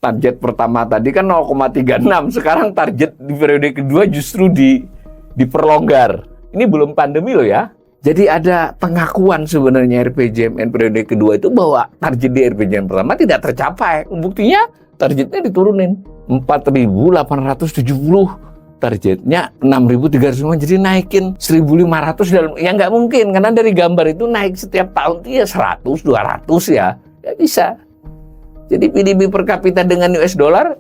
Target pertama tadi kan 0,36, sekarang target di periode kedua justru diperlonggar. Ini belum pandemi loh ya. Jadi ada pengakuan sebenarnya RPJMN periode kedua itu bahwa target di RPJMN pertama tidak tercapai. Buktinya targetnya diturunin 4.870, targetnya 6.300, jadi naikin 1.500 dalam, ya nggak mungkin karena dari gambar itu naik setiap tahun itu ya 100, 200 ya, nggak bisa. Jadi PDB per kapita dengan US dollar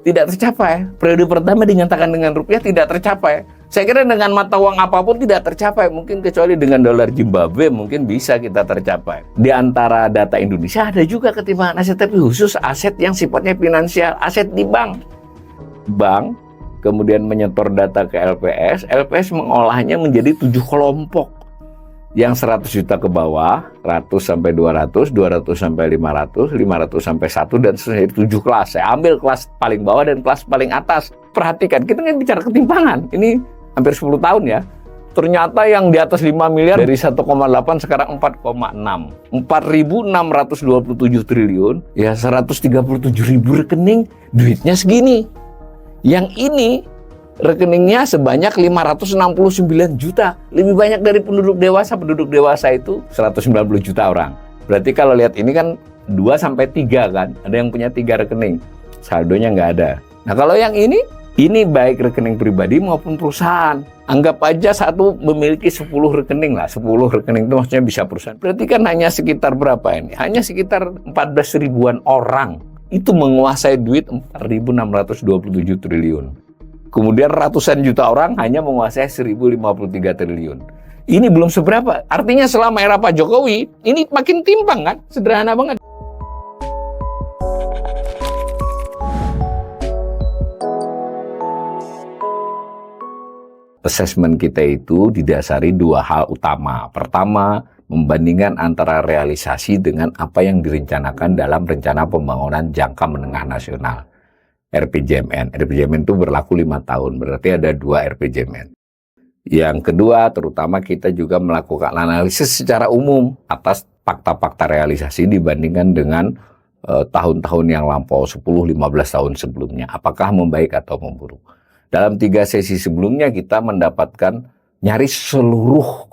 tidak tercapai. Periode pertama dinyatakan dengan rupiah tidak tercapai. Saya kira dengan mata uang apapun tidak tercapai. Mungkin kecuali dengan dolar Zimbabwe mungkin bisa kita tercapai. Di antara data Indonesia ada juga ketimpangan aset, tapi khusus aset yang sifatnya finansial, aset di bank. Bank kemudian menyetor data ke LPS. LPS mengolahnya menjadi 7 kelompok. Yang 100 juta ke bawah, 100 sampai 200, 200 sampai 500, 500 sampai 1, dan seterusnya 7 kelas. Saya ambil kelas paling bawah dan kelas paling atas. Perhatikan, kita nggak bicara ketimpangan. Ini hampir 10 tahun ya. Ternyata yang di atas 5 miliar dari 1,8 sekarang 4,6. 4.627 triliun, ya 137.000 rekening, duitnya segini. Yang ini rekeningnya sebanyak 569 juta. Lebih banyak dari penduduk dewasa. Penduduk dewasa itu 190 juta orang. Berarti kalau lihat ini kan 2-3 kan. Ada yang punya 3 rekening. Saldonya nggak ada. Nah kalau yang ini baik rekening pribadi maupun perusahaan. Anggap aja satu memiliki 10 rekening lah. 10 rekening itu maksudnya bisa perusahaan. Berarti kan hanya sekitar berapa ini? Hanya sekitar 14 ribuan orang. Itu menguasai duit 4.627 triliun. Kemudian ratusan juta orang hanya menguasai 1.053 triliun. Ini belum seberapa. Artinya selama era Pak Jokowi, ini makin timpang kan? Sederhana banget. Assessment kita itu didasari 2 hal utama. Pertama, membandingkan antara realisasi dengan apa yang direncanakan dalam rencana pembangunan jangka menengah nasional. RPJMN. RPJMN itu berlaku 5 tahun, berarti ada 2 RPJMN. Yang kedua, terutama kita juga melakukan analisis secara umum atas fakta-fakta realisasi dibandingkan dengan tahun-tahun yang lampau, 10-15 tahun sebelumnya. Apakah membaik atau memburuk? Dalam 3 sesi sebelumnya kita mendapatkan nyaris seluruh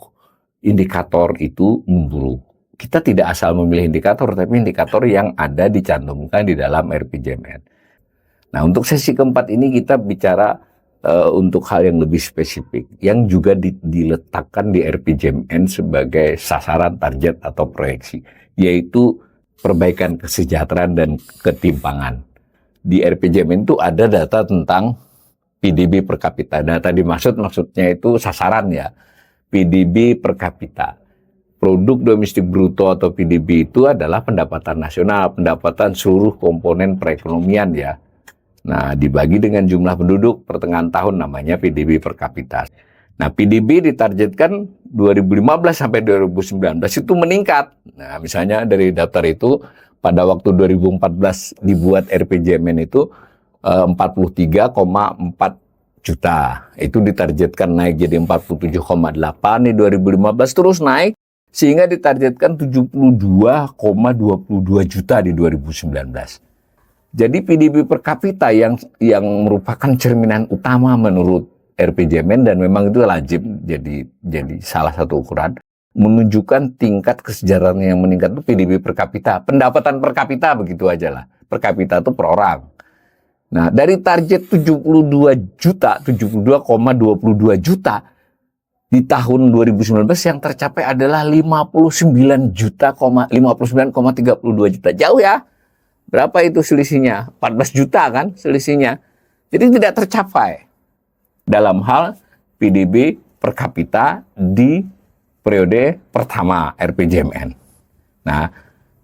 indikator itu memburuk. Kita tidak asal memilih indikator, tapi indikator yang ada dicantumkan di dalam RPJMN. Nah, untuk sesi keempat ini kita bicara untuk hal yang lebih spesifik, yang juga diletakkan di RPJMN sebagai sasaran, target, atau proyeksi, yaitu perbaikan kesejahteraan dan ketimpangan. Di RPJMN itu ada data tentang PDB per kapita. Data maksudnya itu sasaran ya, PDB per kapita. Produk domestik bruto atau PDB itu adalah pendapatan nasional, pendapatan seluruh komponen perekonomian ya. Nah, dibagi dengan jumlah penduduk pertengahan tahun namanya PDB per kapita. Nah, PDB ditargetkan 2015 sampai 2019 itu meningkat. Nah, misalnya dari daftar itu pada waktu 2014 dibuat RPJMN itu 43,4 juta. Itu ditargetkan naik jadi 47,8 di 2015, terus naik sehingga ditargetkan 72,22 juta di 2019. Jadi PDB per kapita yang merupakan cerminan utama menurut RPJMN, dan memang itu lazim jadi salah satu ukuran menunjukkan tingkat kesejahteraan yang meningkat itu PDB per kapita, pendapatan per kapita, begitu aja lah. Per kapita itu per orang. Nah, dari target 72,22 juta di tahun 2019 yang tercapai adalah 59,32 juta. Jauh ya. Berapa itu selisihnya? 14 juta kan selisihnya. Jadi tidak tercapai dalam hal PDB per kapita di periode pertama RPJMN. Nah,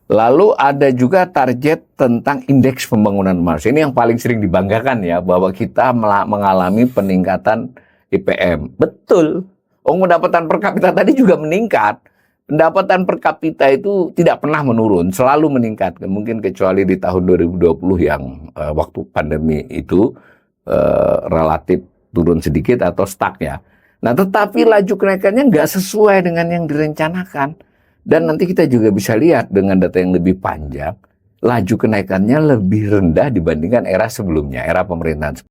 lalu ada juga target tentang indeks pembangunan manusia. Ini yang paling sering dibanggakan ya, bahwa kita mengalami peningkatan IPM. Betul. Pendapatan per kapita tadi juga meningkat. Pendapatan per kapita itu tidak pernah menurun, selalu meningkat. Mungkin kecuali di tahun 2020 yang waktu pandemi itu relatif turun sedikit atau stuck ya. Nah, tetapi laju kenaikannya nggak sesuai dengan yang direncanakan. Dan nanti kita juga bisa lihat dengan data yang lebih panjang, laju kenaikannya lebih rendah dibandingkan era sebelumnya, era pemerintahan.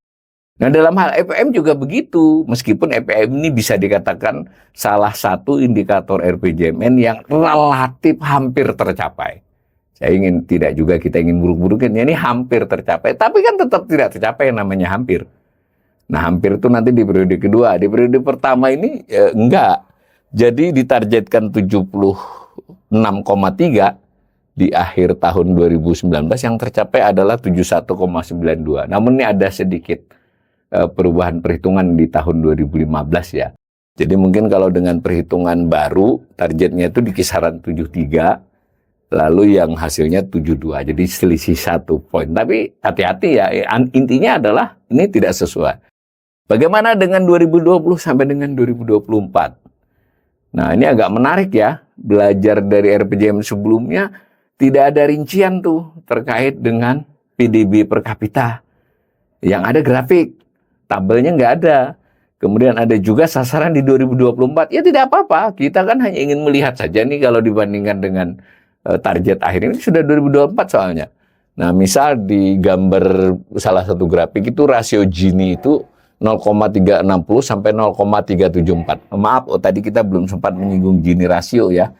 Nah, dalam hal EPM juga begitu, meskipun EPM ini bisa dikatakan salah satu indikator RPJMN yang relatif hampir tercapai. Saya ingin tidak juga kita ingin buruk-burukin, ini hampir tercapai, tapi kan tetap tidak tercapai yang namanya hampir. Nah, hampir itu nanti di periode kedua. Di periode pertama ini enggak. Jadi ditargetkan 76,3 di akhir tahun 2019, yang tercapai adalah 71,92. Namun ini ada sedikit perubahan perhitungan di tahun 2015 ya. Jadi mungkin kalau dengan perhitungan baru, targetnya itu di kisaran 73, lalu yang hasilnya 72. Jadi selisih 1 poin. Tapi hati-hati ya, intinya adalah ini tidak sesuai. Bagaimana dengan 2020 sampai dengan 2024? Nah, ini agak menarik ya. Belajar dari RPJM sebelumnya, tidak ada rincian tuh terkait dengan PDB per kapita. Yang ada grafik, tabelnya nggak ada. Kemudian ada juga sasaran di 2024. Ya tidak apa-apa, kita kan hanya ingin melihat saja nih kalau dibandingkan dengan target akhir ini sudah 2024 soalnya. Nah, misal di gambar salah satu grafik itu rasio Gini itu 0,360 sampai 0,374. Maaf, tadi kita belum sempat menyinggung Gini rasio ya.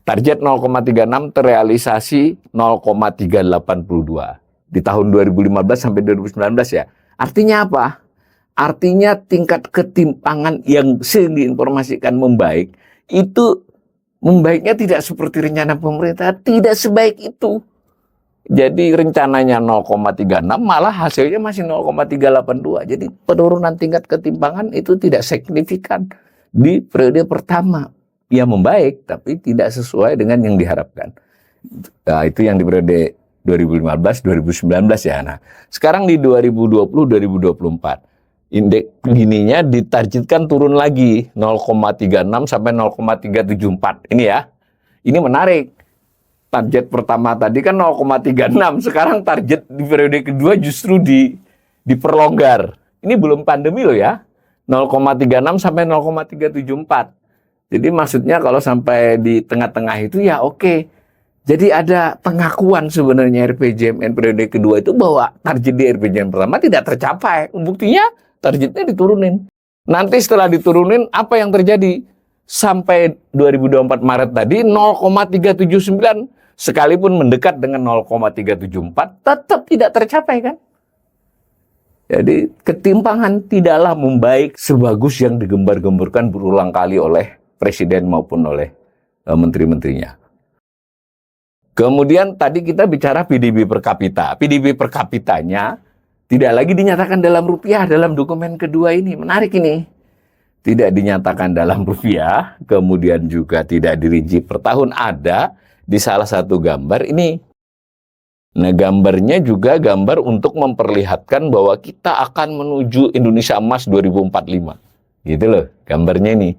Target 0,36 terrealisasi 0,382 di tahun 2015 sampai 2019 ya. Artinya apa? Artinya tingkat ketimpangan yang sering diinformasikan membaik, itu membaiknya tidak seperti rencana pemerintah, tidak sebaik itu. Jadi rencananya 0,36, malah hasilnya masih 0,382. Jadi penurunan tingkat ketimpangan itu tidak signifikan di periode pertama. Ya membaik, tapi tidak sesuai dengan yang diharapkan. Nah, itu yang di periode 2015-2019 ya. Nah, sekarang di 2020-2024, indeks Gininya ditargetkan turun lagi 0,36 sampai 0,374. Ini ya, ini menarik. Target pertama tadi kan 0,36, sekarang target di periode kedua justru diperlonggar. Ini belum pandemi loh ya, 0,36 sampai 0,374. Jadi maksudnya kalau sampai di tengah-tengah itu ya oke. Jadi ada pengakuan sebenarnya RPJMN periode kedua itu bahwa target di RPJMN pertama tidak tercapai. Buktinya targetnya diturunin. Nanti setelah diturunin apa yang terjadi? Sampai 2024 Maret tadi 0,379. Sekalipun mendekat dengan 0,374, tetap tidak tercapai kan? Jadi ketimpangan tidaklah membaik sebagus yang digembar-gemburkan berulang kali oleh Presiden maupun oleh menteri-menterinya. Kemudian tadi kita bicara PDB per kapita. PDB per kapitanya tidak lagi dinyatakan dalam rupiah dalam dokumen kedua ini. Menarik ini. Tidak dinyatakan dalam rupiah, kemudian juga tidak dirinci per tahun, ada di salah satu gambar ini. Nah, gambarnya juga gambar untuk memperlihatkan bahwa kita akan menuju Indonesia Emas 2045. Gitu loh, gambarnya ini.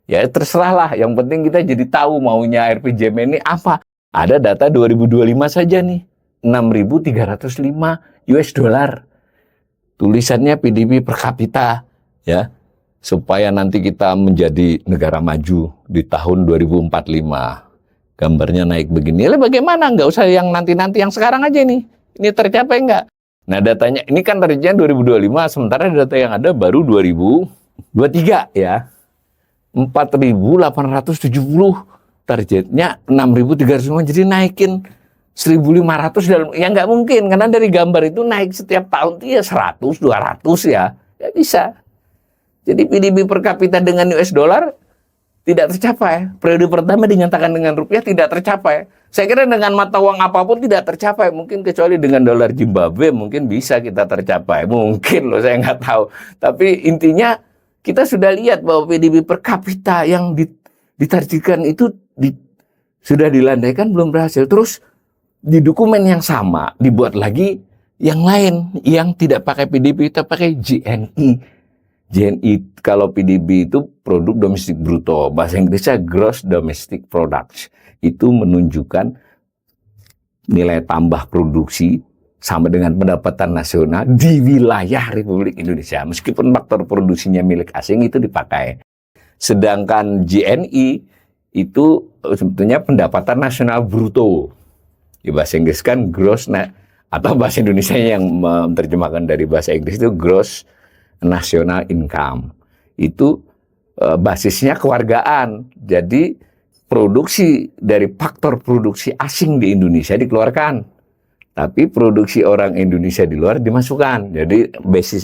Ya terserahlah, yang penting kita jadi tahu maunya RPJMN ini apa. Ada data 2025 saja nih, 6.305 US dollar. Tulisannya PDB per kapita, ya. Supaya nanti kita menjadi negara maju di tahun 2045. Gambarnya naik begini. Lalu bagaimana? Nggak usah yang nanti-nanti, yang sekarang aja nih. Ini tercapai nggak? Nah datanya, ini kan targetnya 2025, sementara data yang ada baru 2023 ya. 4.870, targetnya 6.300, jadi naikin 1.500 dalam, ya nggak mungkin, karena dari gambar itu naik setiap tahun itu ya 100, 200 ya. Ya bisa. Jadi PDB per kapita dengan US dollar tidak tercapai. Periode pertama dinyatakan dengan rupiah tidak tercapai. Saya kira dengan mata uang apapun tidak tercapai. Mungkin kecuali dengan dolar Zimbabwe mungkin bisa kita tercapai. Mungkin loh, saya nggak tahu. Tapi intinya kita sudah lihat bahwa PDB per kapita yang ditargetkan itu sudah dilandaikan belum berhasil. Terus di dokumen yang sama dibuat lagi yang lain yang tidak pakai PDB, kita pakai GNI. GNI kalau PDB itu produk domestik bruto, bahasa Inggrisnya gross domestic product. Itu menunjukkan nilai tambah produksi sama dengan pendapatan nasional di wilayah Republik Indonesia. Meskipun faktor produksinya milik asing itu dipakai. Sedangkan GNI itu sebetulnya pendapatan nasional bruto. Di bahasa Inggris kan atau bahasa Indonesia yang menerjemahkan dari bahasa Inggris itu gross national income. Itu basisnya kewargaan. Jadi produksi dari faktor produksi asing di Indonesia dikeluarkan. Tapi produksi orang Indonesia di luar dimasukkan. Jadi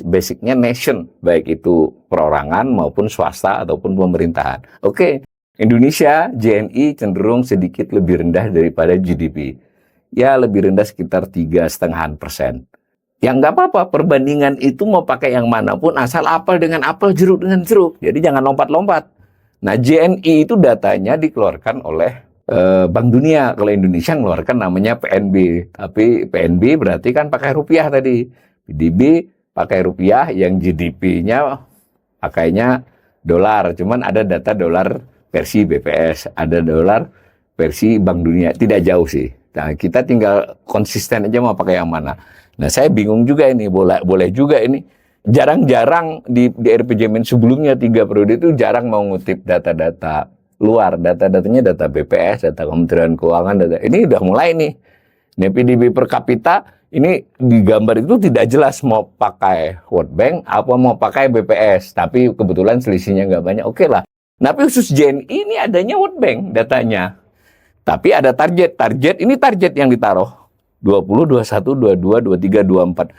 basicnya nation, baik itu perorangan maupun swasta ataupun pemerintahan. Oke, Indonesia JNI cenderung sedikit lebih rendah daripada GDP. Ya lebih rendah sekitar 3,5%. Ya nggak apa-apa, perbandingan itu mau pakai yang manapun asal apel dengan apel, jeruk dengan jeruk. Jadi jangan lompat-lompat. Nah JNI itu datanya dikeluarkan oleh Bank Dunia. Kalau Indonesia ngeluarkan namanya PNB, tapi PNB berarti kan pakai rupiah tadi. PDB pakai rupiah, yang GDP-nya pakainya dolar. Cuman ada data dolar versi BPS, ada dolar versi Bank Dunia. Tidak jauh sih. Nah, kita tinggal konsisten aja mau pakai yang mana. Nah, saya bingung juga ini. Boleh juga ini. Jarang-jarang di RPJMN sebelumnya 3 periode itu jarang mau ngutip data-data luar, data-datanya data BPS, data Kementerian Keuangan, ini udah mulai nih. Ini PDB per kapita ini di gambar itu tidak jelas mau pakai World Bank apa mau pakai BPS, tapi kebetulan selisihnya nggak banyak. Oke lah. Tapi khusus JNI ini adanya World Bank datanya. Tapi ada target ini target yang ditaruh 20, 21, 22, 23, 24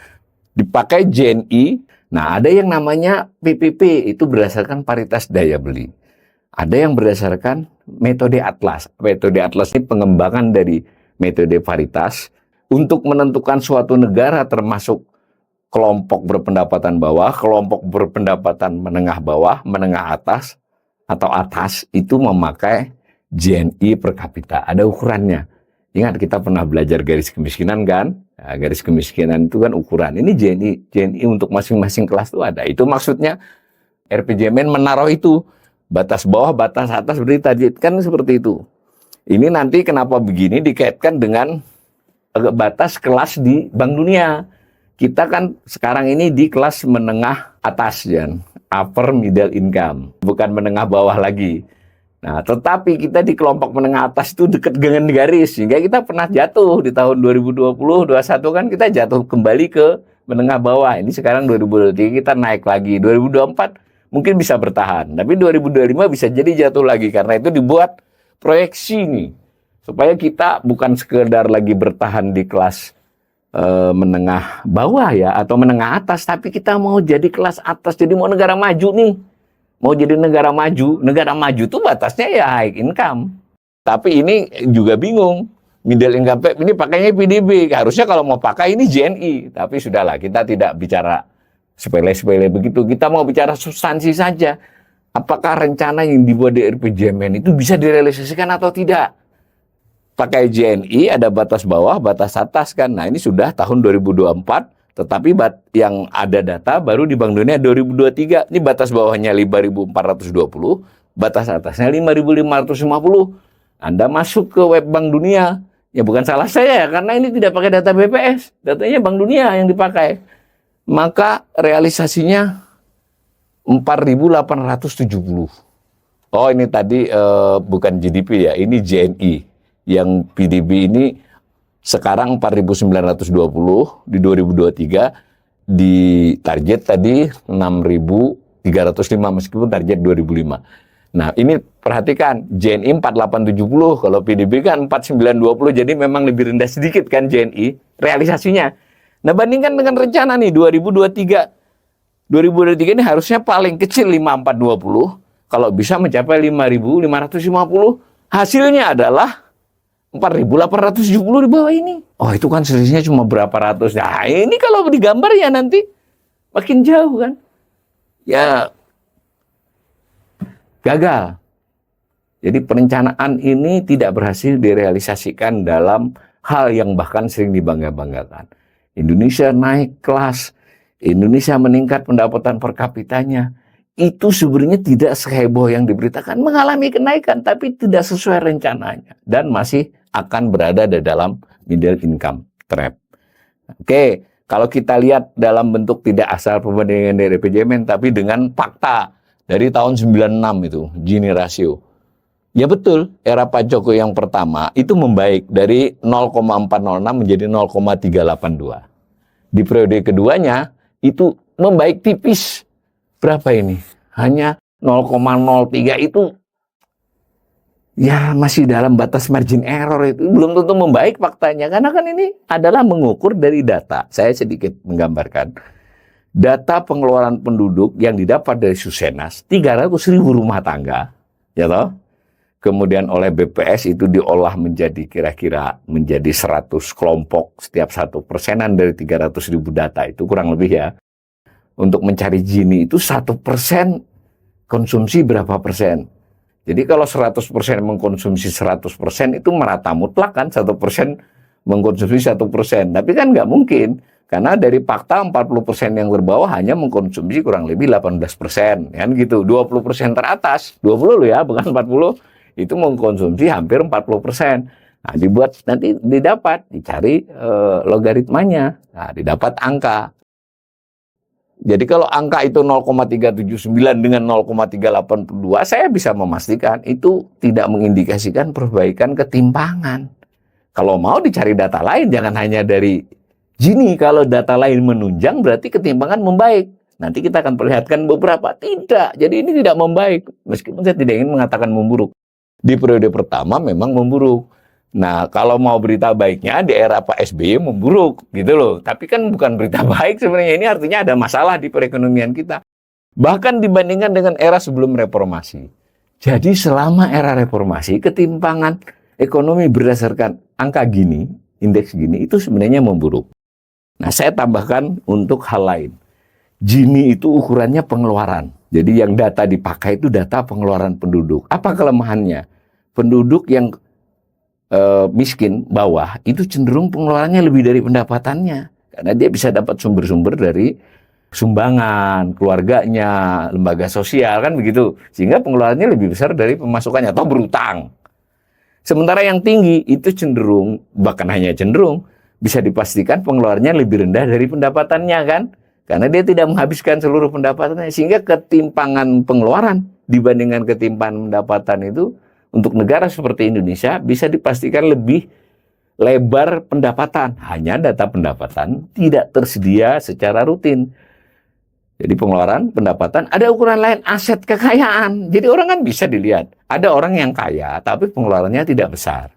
dipakai JNI. Nah, ada yang namanya PPP, itu berdasarkan paritas daya beli. Ada yang berdasarkan metode atlas. Metode atlas ini pengembangan dari metode paritas untuk menentukan suatu negara termasuk kelompok berpendapatan bawah, kelompok berpendapatan menengah bawah, menengah atas, atau atas, itu memakai JNI per kapita. Ada ukurannya. Ingat kita pernah belajar garis kemiskinan kan? Nah, garis kemiskinan itu kan ukuran. Ini JNI untuk masing-masing kelas itu ada. Itu maksudnya RPJMN menaruh itu. Batas bawah, batas atas, berarti targetkan seperti itu. Ini nanti kenapa begini dikaitkan dengan batas kelas di Bank Dunia. Kita kan sekarang ini di kelas menengah atas, ya, upper middle income, bukan menengah bawah lagi. Nah, tetapi kita di kelompok menengah atas itu dekat dengan garis, sehingga kita pernah jatuh di tahun 2020-2021 kan kita jatuh kembali ke menengah bawah. Ini sekarang 2023 kita naik lagi, 2024 mungkin bisa bertahan, tapi 2025 bisa jadi jatuh lagi. Karena itu dibuat proyeksi nih, supaya kita bukan sekedar lagi bertahan di kelas menengah bawah ya, atau menengah atas, tapi kita mau jadi kelas atas, jadi mau negara maju nih. Mau jadi negara maju tuh batasnya ya high income. Tapi ini juga bingung, middle income ini pakainya PDB, harusnya kalau mau pakai ini JNI, tapi sudahlah, kita tidak bicara sepele-sepele begitu, kita mau bicara substansi saja. Apakah rencana yang dibuat di RPJMN itu bisa direalisasikan atau tidak? Pakai JNI ada batas bawah, batas atas kan. Nah, ini sudah tahun 2024, tetapi yang ada data baru di Bank Dunia 2023. Ini batas bawahnya 5.420, batas atasnya 5.550. Anda masuk ke web Bank Dunia, ya bukan salah saya karena ini tidak pakai data BPS, datanya Bank Dunia yang dipakai. Maka realisasinya 4.870. Oh, ini tadi bukan GDP ya, ini JNI. Yang PDB ini sekarang 4.920 di 2023, di target tadi 6.305 meskipun target 2005. Nah, ini perhatikan, JNI 4.870, kalau PDB kan 4.920, jadi memang lebih rendah sedikit kan JNI realisasinya. Nah, bandingkan dengan rencana nih 2023. 2023 ini harusnya paling kecil 5.420, kalau bisa mencapai 5.550. Hasilnya adalah 4.870 di bawah ini. Oh, itu kan selisihnya cuma berapa ratus. Nah, ini kalau digambar ya nanti makin jauh kan. Ya gagal. Jadi perencanaan ini tidak berhasil direalisasikan dalam hal yang bahkan sering dibangga-banggakan. Indonesia naik kelas, Indonesia meningkat pendapatan per kapitanya. Itu sebenarnya tidak seheboh yang diberitakan, mengalami kenaikan tapi tidak sesuai rencananya dan masih akan berada di dalam middle income trap. Oke, kalau kita lihat dalam bentuk tidak asal perbandingan dari RPJMN tapi dengan fakta dari tahun 96 itu, Gini rasio. Ya betul, era Pak Jokowi yang pertama itu membaik dari 0,406 menjadi 0,382. Di periode keduanya itu membaik tipis. Berapa ini? Hanya 0,03 itu ya masih dalam batas margin error, itu belum tentu membaik faktanya. Karena kan ini adalah mengukur dari data. Saya sedikit menggambarkan. Data pengeluaran penduduk yang didapat dari Susenas, 300.000 rumah tangga, ya toh? Kemudian oleh BPS itu diolah menjadi kira-kira menjadi 100 kelompok, setiap 1%-an dari 300.000 data itu kurang lebih ya. Untuk mencari Gini itu 1% konsumsi berapa persen. Jadi kalau 100% mengkonsumsi 100% itu merata mutlak kan, 1% mengkonsumsi 1%. Tapi kan nggak mungkin, karena dari fakta 40% yang terbawah hanya mengkonsumsi kurang lebih 18%. Kan gitu, 20% teratas, 20 loh ya, bukan 40, itu mengkonsumsi hampir 40%. Nah, nanti dicari logaritmanya, nah, didapat angka. Jadi kalau angka itu 0,379 dengan 0,382, saya bisa memastikan itu tidak mengindikasikan perbaikan ketimpangan. Kalau mau dicari data lain, jangan hanya dari Gini. Kalau data lain menunjang, berarti ketimpangan membaik. Nanti kita akan perlihatkan beberapa. Tidak, jadi ini tidak membaik. Meskipun saya tidak ingin mengatakan memburuk. Di periode pertama memang memburuk. Nah, kalau mau berita baiknya di era Pak SBY memburuk, gitu loh. Tapi kan bukan berita baik sebenarnya. Ini artinya ada masalah di perekonomian kita. Bahkan dibandingkan dengan era sebelum reformasi. Jadi selama era reformasi, ketimpangan ekonomi berdasarkan angka Gini, indeks Gini, itu sebenarnya memburuk. Nah, saya tambahkan untuk hal lain. Gini itu ukurannya pengeluaran. Jadi yang data dipakai itu data pengeluaran penduduk. Apa kelemahannya? Penduduk yang miskin bawah itu cenderung pengeluarannya lebih dari pendapatannya. Karena dia bisa dapat sumber-sumber dari sumbangan, keluarganya, lembaga sosial, kan begitu. Sehingga pengeluarannya lebih besar dari pemasukannya, atau berutang. Sementara yang tinggi itu cenderung, bahkan hanya cenderung, bisa dipastikan pengeluarannya lebih rendah dari pendapatannya kan. Karena dia tidak menghabiskan seluruh pendapatannya. Sehingga ketimpangan pengeluaran dibandingkan ketimpangan pendapatan itu untuk negara seperti Indonesia bisa dipastikan lebih lebar pendapatan. Hanya data pendapatan tidak tersedia secara rutin. Jadi pengeluaran, pendapatan, ada ukuran lain, aset kekayaan. Jadi orang kan bisa dilihat. Ada orang yang kaya tapi pengeluarannya tidak besar.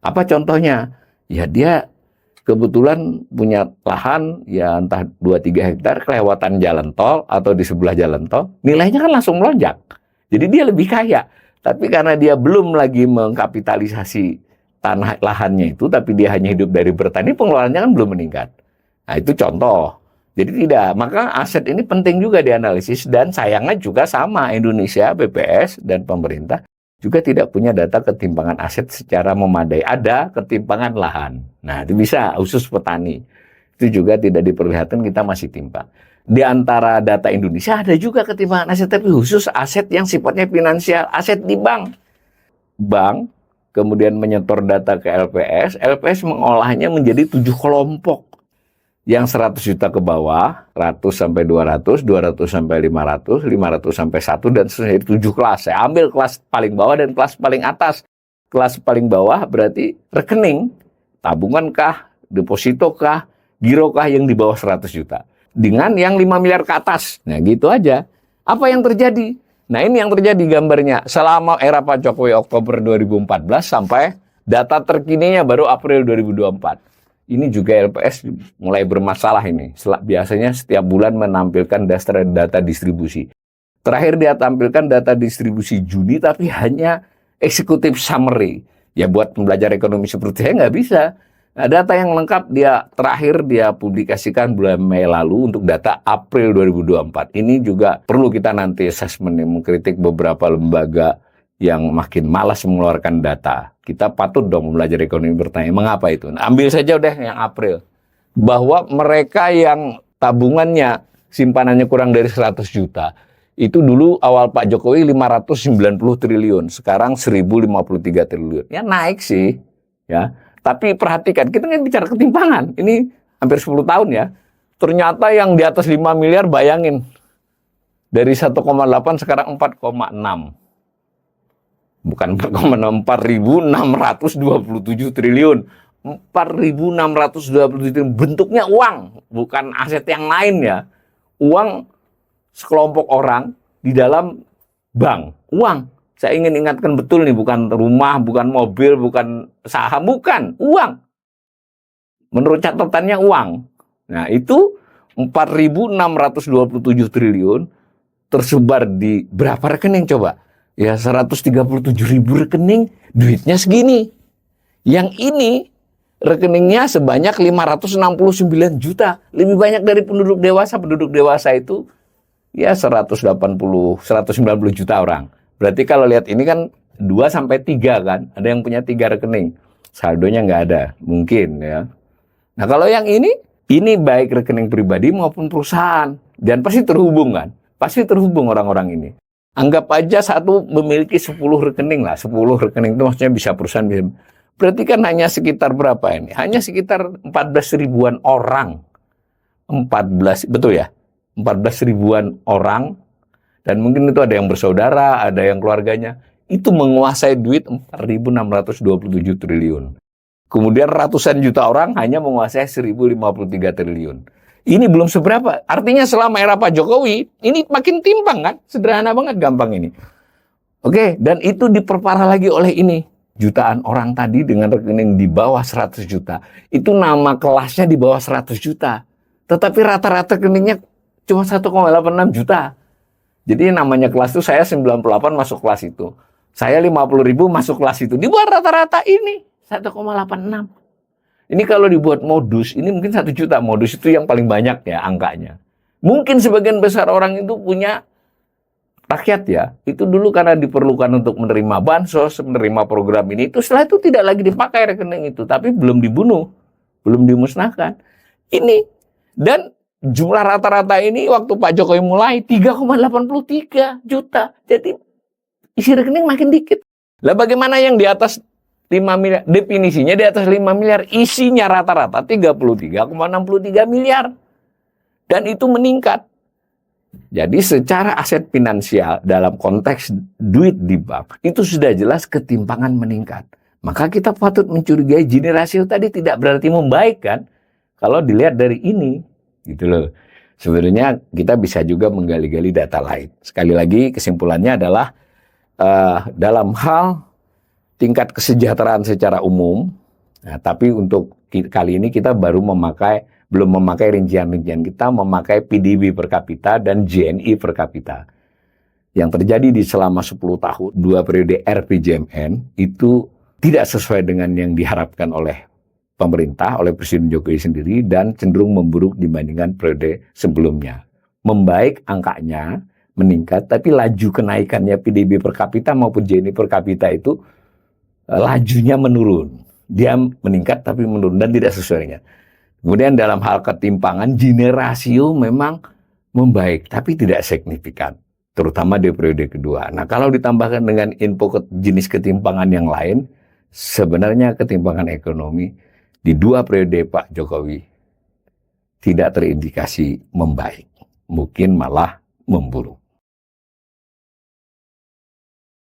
Apa contohnya? Ya dia kebetulan punya lahan ya entah 2-3 hektar kelewatan jalan tol atau di sebelah jalan tol, nilainya kan langsung melonjak. Jadi dia lebih kaya. Tapi karena dia belum lagi mengkapitalisasi tanah lahannya itu, tapi dia hanya hidup dari bertani, pengeluarannya kan belum meningkat. Nah, itu contoh. Jadi tidak, maka aset ini penting juga dianalisis, dan sayangnya juga sama, Indonesia, BPS, dan pemerintah juga tidak punya data ketimpangan aset secara memadai. Ada ketimpangan lahan. Nah, itu bisa, khusus petani. Itu juga tidak diperlihatkan, kita masih timpang. Di antara data Indonesia ada juga ketimpangan aset, tapi khusus aset yang sifatnya finansial, aset di bank. Bank kemudian menyetor data ke LPS, LPS mengolahnya menjadi 7 kelompok. Yang 100 juta ke bawah, 100 sampai 200, 200 sampai 500, 500 sampai 1, dan seterusnya 7 kelas. Saya ambil kelas paling bawah dan kelas paling atas. Kelas paling bawah berarti rekening, tabungan kah, deposito kah, giro kah yang di bawah 100 juta. Dengan yang 5 miliar ke atas. Nah gitu aja. Apa yang terjadi? Nah ini yang terjadi gambarnya. Selama era Pak Jokowi Oktober 2014 sampai data terkininya baru April 2024. Ini juga LPS mulai bermasalah ini. Biasanya setiap bulan menampilkan data distribusi. Terakhir dia tampilkan data distribusi Juni, tapi hanya executive summary. Ya buat pembelajar ekonomi seperti saya nggak bisa. Nah, data yang lengkap terakhir dia publikasikan bulan Mei lalu untuk data April 2024. Ini juga perlu kita nanti assessment, mengkritik beberapa lembaga yang makin malas mengeluarkan data. Kita patut dong belajar ekonomi bertanya, mengapa itu? Nah, ambil saja udah yang April. Bahwa mereka yang tabungannya, simpanannya kurang dari 100 juta, itu dulu awal Pak Jokowi 590 triliun, sekarang 1053 triliun. Ya naik sih, ya. Tapi perhatikan, kita kan bicara ketimpangan. Ini hampir 10 tahun ya. Ternyata yang di atas 5 miliar, bayangin. Dari 1,8 sekarang 4,6. bukan 4,6, 4.627 triliun. 4.627 triliun bentuknya uang, bukan aset yang lain ya. Uang sekelompok orang di dalam bank, uang. Saya ingin ingatkan betul nih, bukan rumah, bukan mobil, bukan saham, bukan, uang. Menurut catatannya uang. Nah, itu 4.627 triliun tersebar di berapa rekening coba? Ya 137.000 rekening, duitnya segini. Yang ini rekeningnya sebanyak 569 juta. Lebih banyak dari penduduk dewasa. Penduduk dewasa itu ya 190 juta orang. Berarti kalau lihat ini kan 2-3 kan. Ada yang punya 3 rekening. Saldonya nggak ada. Mungkin ya. Nah kalau yang ini baik rekening pribadi maupun perusahaan. Dan pasti terhubung kan. Pasti terhubung orang-orang ini. Anggap aja satu memiliki 10 rekening lah. 10 rekening itu maksudnya bisa perusahaan. Bisa. Berarti kan hanya sekitar berapa ini? Hanya sekitar 14 ribuan orang. 14, betul ya? 14 ribuan orang. Dan mungkin itu ada yang bersaudara, ada yang keluarganya. Itu menguasai duit 4.627 triliun. Kemudian ratusan juta orang hanya menguasai 1.053 triliun. Ini belum seberapa. Artinya selama era Pak Jokowi, ini makin timpang kan? Sederhana banget, gampang ini. Oke, dan itu diperparah lagi oleh ini. Jutaan orang tadi dengan rekening di bawah 100 juta. Itu nama kelasnya di bawah 100 juta. Tetapi rata-rata rekeningnya cuma 1,86 juta. Jadi namanya kelas itu saya 98 masuk kelas itu. Saya 50.000 masuk kelas itu. Dibuat rata-rata ini 1,86. Ini kalau dibuat modus, ini mungkin 1 juta. Modus itu yang paling banyak ya angkanya. Mungkin sebagian besar orang itu punya rakyat ya. Itu dulu karena diperlukan untuk menerima bansos, menerima program ini. Itu setelah itu tidak lagi dipakai rekening itu. Tapi belum dibunuh, belum dimusnahkan. Ini. Dan jumlah rata-rata ini waktu Pak Jokowi mulai 3,83 juta. Jadi isi rekening makin dikit. Lah bagaimana yang di atas 5 miliar, definisinya di atas 5 miliar, isinya rata-rata 33,63 miliar. Dan itu meningkat. Jadi secara aset finansial dalam konteks duit di bank, itu sudah jelas ketimpangan meningkat. Maka kita patut mencurigai Gini rasio tadi tidak berarti membaik kan? Kalau dilihat dari ini, gitu loh. Sebenarnya kita bisa juga menggali-gali data lain. Sekali lagi kesimpulannya adalah dalam hal tingkat kesejahteraan secara umum, nah, tapi untuk kali ini kita belum memakai rincian-rincian, kita memakai PDB per kapita dan JNI per kapita. Yang terjadi di selama 10 tahun, 2 periode RPJMN, itu tidak sesuai dengan yang diharapkan oleh pemerintah, oleh Presiden Jokowi sendiri, dan cenderung memburuk dibandingkan periode sebelumnya. Membaik angkanya, meningkat, tapi laju kenaikannya PDB per kapita maupun JNI per kapita itu lajunya menurun. Dia meningkat tapi menurun dan tidak sesuainya. Kemudian dalam hal ketimpangan, Gini rasio memang membaik tapi tidak signifikan. Terutama di periode kedua. Nah kalau ditambahkan dengan info jenis ketimpangan yang lain, sebenarnya ketimpangan ekonomi di 2 periode Pak Jokowi tidak terindikasi membaik. Mungkin malah memburuk.